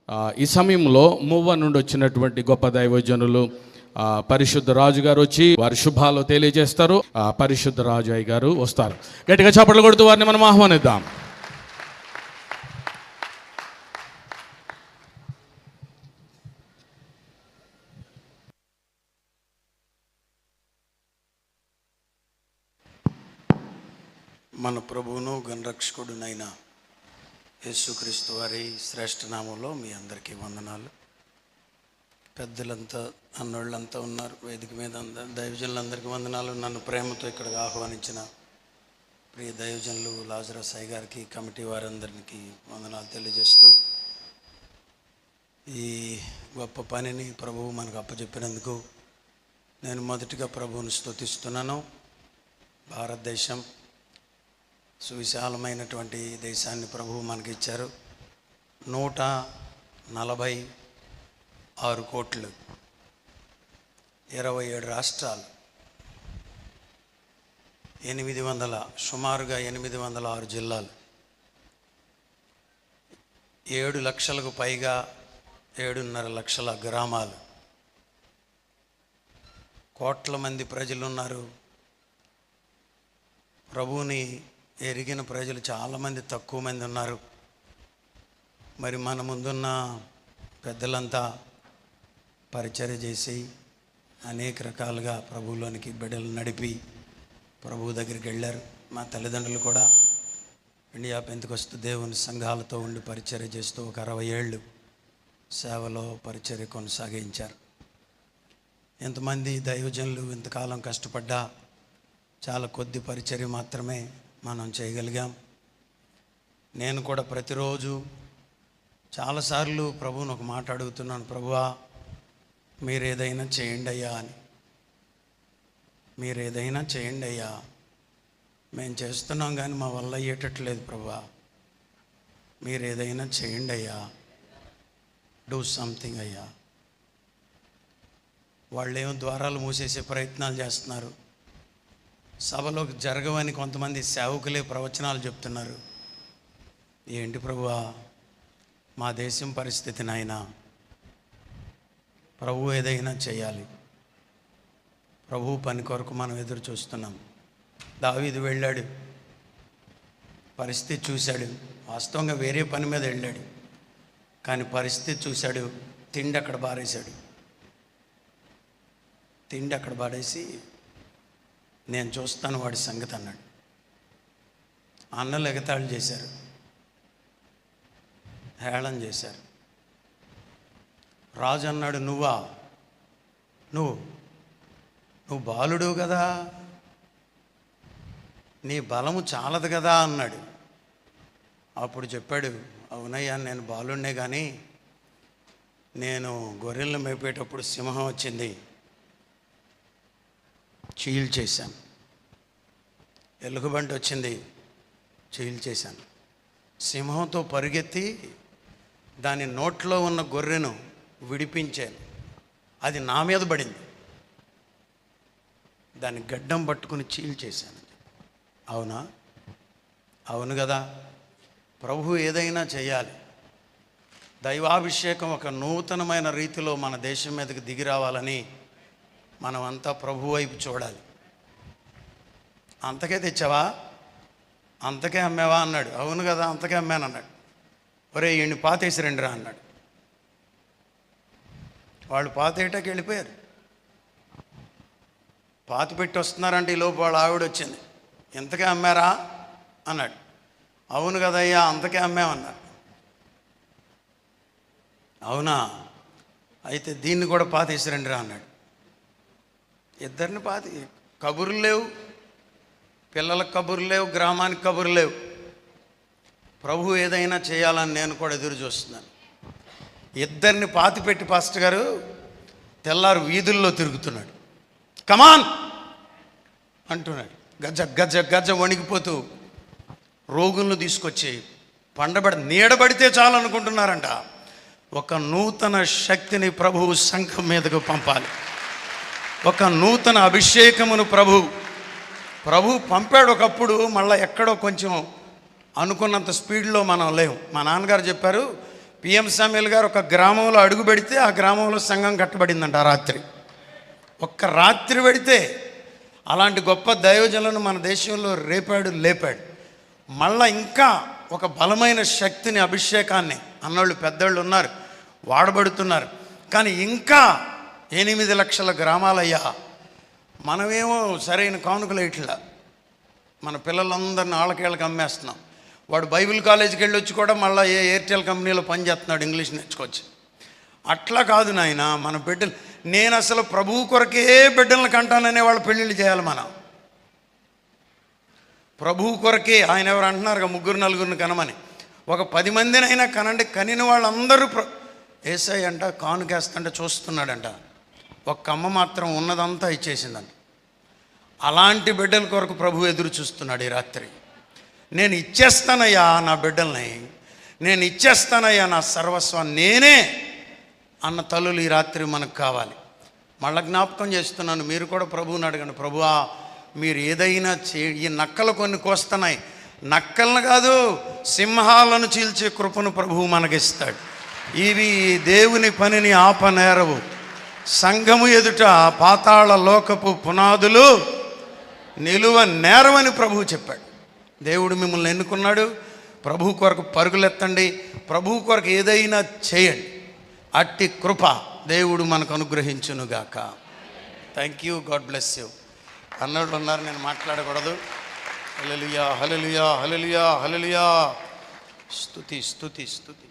ఈ సమయంలో మువ్వ నుండి వచ్చినటువంటి గొప్ప దైవజనులు పరిశుద్ధ రాజు గారు వచ్చి వారి శుభాలు తెలియజేస్తారు. పరిశుద్ధ రాజు అయ్య గారు వస్తారు. గట్టిగా చప్పట్లు కొడుతూ వారిని మనం ఆహ్వానిద్దాం. మన ప్రభువును గణరక్షకుడునైన యేసుక్రీస్తు వారి శ్రేష్ఠ నామంలో మీ అందరికీ వందనాలు. పెద్దలంతా అన్నోళ్ళంతా ఉన్నారు వేదిక మీద, దైవజనులందరికీ వందనాలు. నన్ను ప్రేమతో ఇక్కడికి ఆహ్వానించిన ప్రియ దైవజనులు లాజరస్ అయ్య గారికి, కమిటీ వారందరికీ వందనాలు తెలియజేస్తూ, ఈ గొప్ప పనిని ప్రభువు మనకు అప్పచెప్పినందుకు నేను మొదటిగా ప్రభువును స్తుతిస్తున్నాను. భారతదేశం సువిశాలమైనటువంటి దేశాన్ని ప్రభువు మనకి ఇచ్చారు. 146 కోట్లు, 27 రాష్ట్రాలు, సుమారుగా 806 జిల్లాలు, 7 లక్షలకు పైగా 7.5 లక్షల గ్రామాలు, కోట్ల మంది ప్రజలు ఉన్నారు. ప్రభువుని ఎరిగిన ప్రజలు చాలామంది తక్కువ మంది ఉన్నారు. మరి మన ముందున్న పెద్దలంతా పరిచర్య చేసి అనేక రకాలుగా ప్రభువులోనికి బిడ్డలు నడిపి ప్రభువు దగ్గరికి వెళ్ళారు. మా తల్లిదండ్రులు కూడా ఇండియా పెంతెకొస్తు దేవుని సంఘాలతో ఉండి పరిచర్య చేస్తూ ఒక 60 ఏళ్ళు సేవలో పరిచర్య కొనసాగించారు. ఎంతమంది దైవజనులు ఇంతకాలం కష్టపడ్డా చాలా కొద్ది పరిచర్య మాత్రమే మనం చేయగలిగాం. నేను కూడా ప్రతిరోజు చాలాసార్లు ప్రభువుని ఒక మాట అడుగుతున్నాను, ప్రభువా మీరు ఏదైనా చేయండి అయ్యా అని. మీరు ఏదైనా చేయండి అయ్యా, మేము చేస్తున్నాం కానీ మా వల్ల అయ్యేటట్లేదు ప్రభువా, మీరు ఏదైనా చేయండి అయ్యా, డూ సంథింగ్ అయ్యా. వాళ్ళేమో ద్వారాలు మూసేసే ప్రయత్నాలు చేస్తున్నారు, సభలోకి జరగవని కొంతమంది సేవకులే ప్రవచనాలు చెప్తున్నారు. ఏంటి ప్రభువా మా దేశం పరిస్థితి నాయనా, ప్రభు ఏదైనా చేయాలి. ప్రభు పని కొరకు మనం ఎదురు చూస్తున్నాం. దావీదు వెళ్ళాడు, పరిస్థితి చూశాడు. వాస్తవంగా వేరే పని మీద వెళ్ళాడు, కానీ పరిస్థితి చూశాడు. తిండి అక్కడ బారేసి నేను చూస్తాను వాడి సంగతి అన్నాడు. అన్నలు ఎగతాళి చేశారు, హేళన చేశారు. రాజు అన్నాడు, నువ్వు బాలుడు కదా, నీ బలము చాలదు కదా అన్నాడు. అప్పుడు చెప్పాడు, అవునయ్యా నేను బాలుడినే కానీ నేను గొర్రెలను మేపేటప్పుడు సింహం వచ్చింది, చీల్చేశాను. ఎలుగుబంటి వచ్చింది, చీల్చేశాను. సింహంతో పరిగెత్తి దాని నోట్లో ఉన్న గొర్రెను విడిపించాను, అది నా మీద పడింది, దాని గడ్డం పట్టుకుని చీల్చేశాను. అవునా? అవును కదా. ప్రభు ఏదైనా చేయాలి. దైవాభిషేకం ఒక నూతనమైన రీతిలో మన దేశం మీదకి దిగి రావాలని మనం అంతా ప్రభు వైపు చూడాలి. అంతకే తెచ్చావా, అంతకే అమ్మావా అన్నాడు. అవును కదా అంతకే అమ్మాను అన్నాడు. ఒరే ఈయన్ని పాతేసి రండిరా అన్నాడు. వాళ్ళు పాతేయటానికి వెళ్ళిపోయారు. పాతి పెట్టి వస్తున్నారంటే ఈలోపు వాళ్ళ ఆవిడ వచ్చింది. ఎంతకే అమ్మారా అన్నాడు. అవును కదయ్యా అంతకే అమ్మామన్నారు. అవునా, అయితే దీన్ని కూడా పాతేసి రండిరా అన్నాడు. ఇద్దరిని కబుర్లు లేవు, పిల్లలకు కబుర్లు లేవు, గ్రామానికి కబుర్లు లేవు. ప్రభు ఏదైనా చేయాలని నేను కూడా ఎదురు చూస్తున్నాను. ఇద్దరిని పాతిపెట్టి పాస్టర్ గారు తెల్లారు వీధుల్లో తిరుగుతున్నాడు. కమాన్ అంటున్నాడు. గజ్జ గజ్జ గజ్జ వణికిపోతూ రోగులను తీసుకొచ్చి నీడబడితే చాలు అనుకుంటున్నారంట. ఒక నూతన శక్తిని ప్రభువు సంఘం మీదకు పంపాలి. ఒక నూతన అభిషేకమును ప్రభు పంపాడు. ఒకప్పుడు మళ్ళీ ఎక్కడో కొంచెం అనుకున్నంత స్పీడ్లో మనం లేవు. మా నాన్నగారు చెప్పారు, పిఎం సామ్యుల్ గారు ఒక గ్రామంలో అడుగు పెడితే ఆ గ్రామంలో సంఘం కట్టబడిందంట ఆ రాత్రి. ఒక్క రాత్రి పెడితే అలాంటి గొప్ప దైవజనులను మన దేశంలో లేపాడు. మళ్ళా ఇంకా ఒక బలమైన శక్తిని, అభిషేకాన్ని అన్నోళ్ళు పెద్దోళ్ళు ఉన్నారు, వాడబడుతున్నారు. కానీ ఇంకా 8 లక్షల గ్రామాలయ్యా. మనమేమో సరైన కానుకలు ఇట్లా మన పిల్లలందరిని ఆళ్ళకేళ్ళకి అమ్మేస్తున్నాం. వాడు బైబిల్ కాలేజీకి వెళ్ళి వచ్చి కూడా మళ్ళీ ఎయిర్టెల్ కంపెనీలో పనిచేస్తున్నాడు ఇంగ్లీష్ నేర్చుకోవచ్చు. అట్లా కాదు నాయన, మన బిడ్డలు, నేను అసలు ప్రభువు కొరకే బిడ్డలను కంటాననే వాళ్ళు పెళ్ళిళ్ళు చేయాలి. మనం ప్రభువు కొరకే. ఆయన ఎవరు అంటున్నారు 3-4 కనమని, ఒక 10 మందినైనా కనండి. కనిన వాళ్ళందరూ ఏసై అంట కానుకేస్తుంటే చూస్తున్నాడంట. ఒక్క అమ్మ మాత్రం ఉన్నదంతా ఇచ్చేసిందంట. అలాంటి బిడ్డల కొరకు ప్రభు ఎదురు చూస్తున్నాడు ఈ రాత్రి. నేను ఇచ్చేస్తానయ్యా నా బిడ్డల్ని, నేను ఇచ్చేస్తానయ్యా నా సర్వస్వాన్ని నేనే అన్న తల్లులు ఈ రాత్రి మనకు కావాలి. మళ్ళీ జ్ఞాపకం చేస్తున్నాను, మీరు కూడా ప్రభువుని అడగండి, ప్రభువా మీరు ఏదైనా ఈ నక్కలు కొన్ని కోస్తున్నాయి, నక్కలను కాదు సింహాలను చీల్చే కృపను ప్రభువు మనకిస్తాడు. ఇవి దేవుని పనిని ఆపనేరవు. సంఘము ఎదుట పాతాళ లోకపు పునాదులు నిలువ నేరమని ప్రభువు చెప్పాడు. దేవుడు మిమ్మల్ని ఎన్నుకున్నాడు. ప్రభు కొరకు పరుగులెత్తండి, ప్రభు కొరకు ఏదైనా చేయండి. అట్టి కృప దేవుడు మనకు అనుగ్రహించునుగాక. Thank you, God bless you. అన్నోళ్ళు ఉన్నారు, నేను మాట్లాడకూడదు. హల్లెలూయా, హల్లెలూయా, హల్లెలూయా, హల్లెలూయా. స్తుతి స్తుతి స్తుతి.